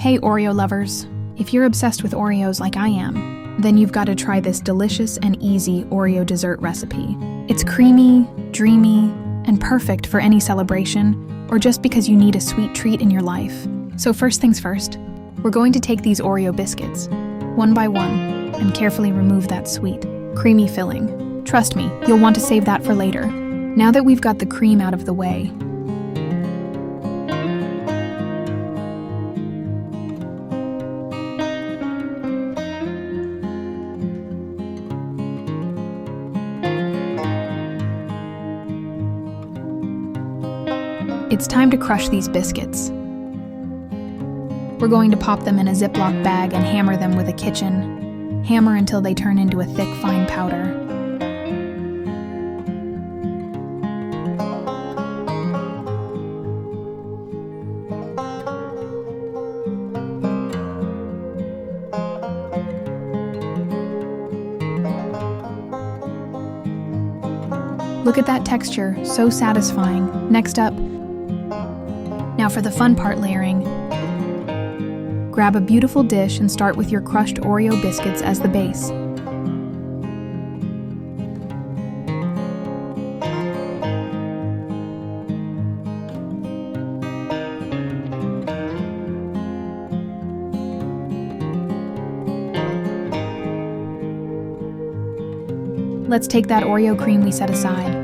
Hey Oreo lovers, if you're obsessed with Oreos like I am, then you've got to try this delicious and easy Oreo dessert recipe. It's creamy, dreamy, and perfect for any celebration, or just because you need a sweet treat in your life. So first things first, we're going to take these Oreo biscuits, one by one, and carefully remove that sweet, creamy filling. Trust me, you'll want to save that for later. Now that we've got the cream out of the way, it's time to crush these biscuits. We're going to pop them in a Ziploc bag and hammer them with a kitchen hammer until they turn into a thick, fine powder. Look at that texture, so satisfying. Next up, now for the fun part, layering. Grab a beautiful dish and start with your crushed Oreo biscuits as the base. Let's take that Oreo cream we set aside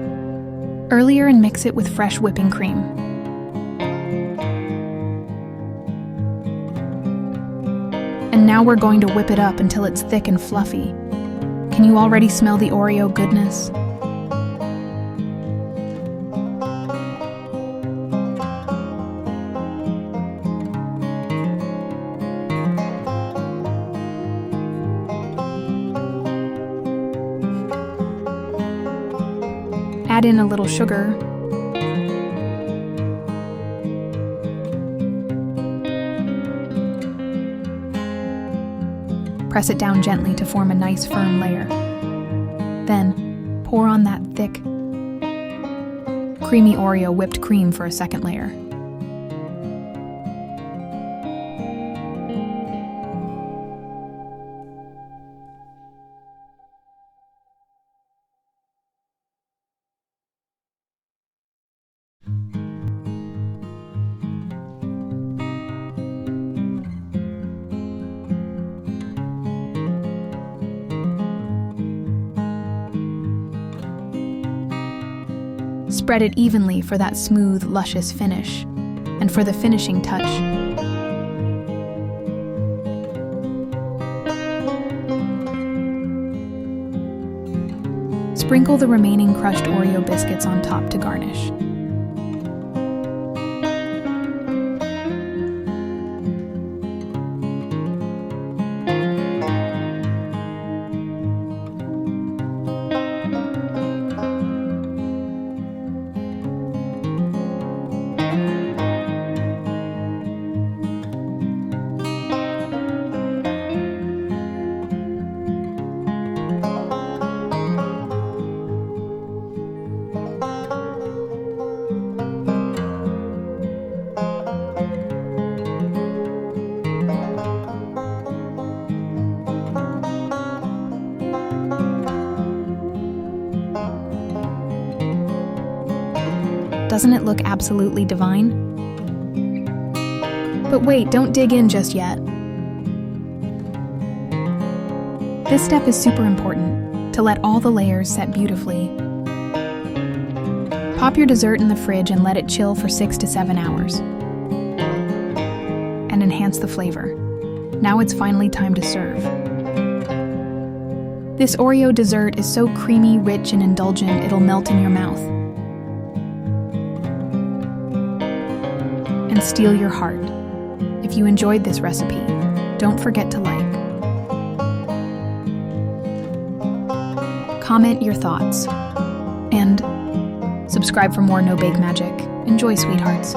earlier and mix it with fresh whipping cream. And now we're going to whip it up until it's thick and fluffy. Can you already smell the Oreo goodness? Add in a little sugar. Press it down gently to form a nice firm layer. Then, pour on that thick, creamy Oreo whipped cream for a second layer. Spread it evenly for that smooth, luscious finish, and for the finishing touch, sprinkle the remaining crushed Oreo biscuits on top to garnish. Doesn't it look absolutely divine? But wait, don't dig in just yet. This step is super important, to let all the layers set beautifully. Pop your dessert in the fridge and let it chill for 6 to 7 hours. And enhance the flavor. Now it's finally time to serve. This Oreo dessert is so creamy, rich, and indulgent it'll melt in your mouth and steal your heart. If you enjoyed this recipe, don't forget to like, comment your thoughts, and subscribe for more No-Bake magic. Enjoy, sweethearts.